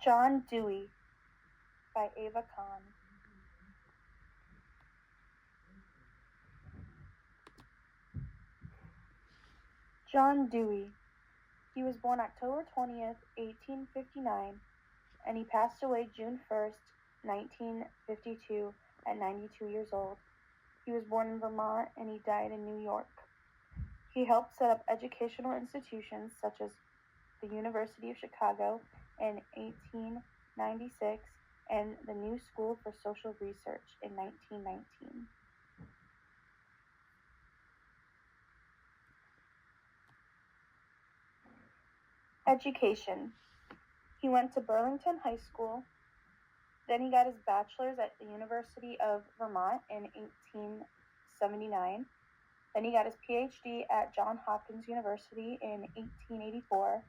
John Dewey by Ava Kahn. John Dewey. He was born October 20th, 1859, and he passed away June 1st, 1952, at 92 years old. He was born in Vermont and he died in New York. He helped set up educational institutions such as the University of Chicago in 1896 and the New School for Social Research in 1919. Education. He went to Burlington High School. Then he got his bachelor's at the University of Vermont in 1879. Then he got his PhD at Johns Hopkins University in 1884.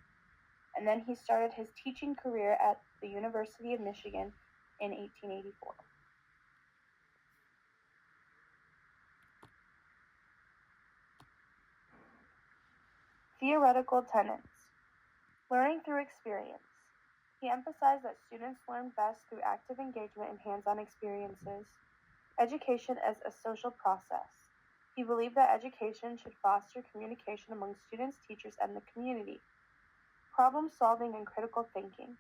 And then he started his teaching career at the University of Michigan in 1884. Theoretical tenets. Learning through experience. He emphasized that students learn best through active engagement and hands-on experiences. Education as a social process. He believed that education should foster communication among students, teachers, and the community. Problem solving and critical thinking.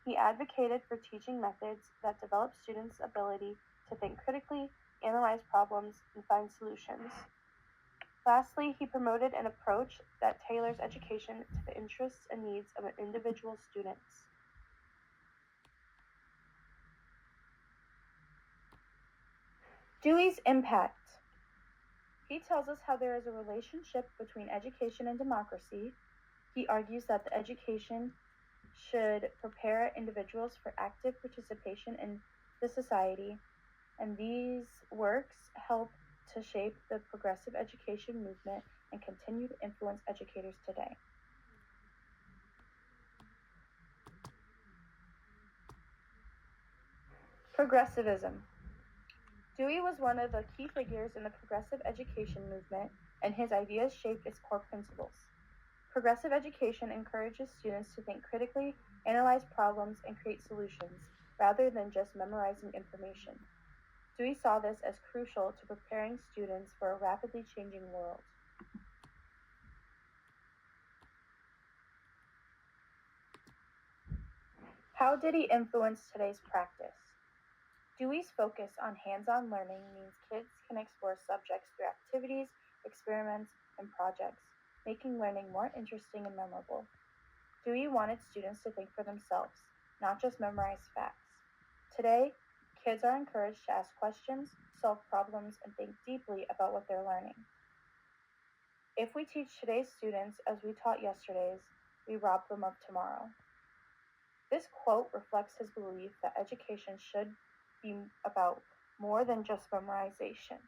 He advocated for teaching methods that develop students' ability to think critically, analyze problems, and find solutions. Lastly, he promoted an approach that tailors education to the interests and needs of individual students. Dewey's impact. He tells us how there is a relationship between education and democracy. He argues that the education should prepare individuals for active participation in the society, and these works help to shape the progressive education movement and continue to influence educators today. Progressivism. Dewey was one of the key figures in the progressive education movement, and his ideas shaped its core principles. Progressive education encourages students to think critically, analyze problems, and create solutions, rather than just memorizing information. Dewey saw this as crucial to preparing students for a rapidly changing world. How did he influence today's practice? Dewey's focus on hands-on learning means kids can explore subjects through activities, experiments, and projects, making learning more interesting and memorable. Dewey wanted students to think for themselves, not just memorize facts. Today, kids are encouraged to ask questions, solve problems, and think deeply about what they're learning. If we teach today's students as we taught yesterday's, we rob them of tomorrow. This quote reflects his belief that education should be about more than just memorization.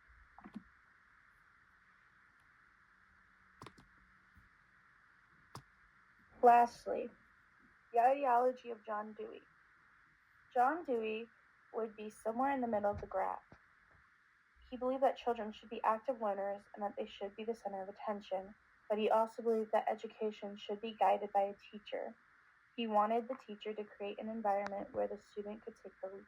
Lastly, the ideology of John Dewey. John Dewey would be somewhere in the middle of the graph. He believed that children should be active learners and that they should be the center of attention, but he also believed that education should be guided by a teacher. He wanted the teacher to create an environment where the student could take the lead.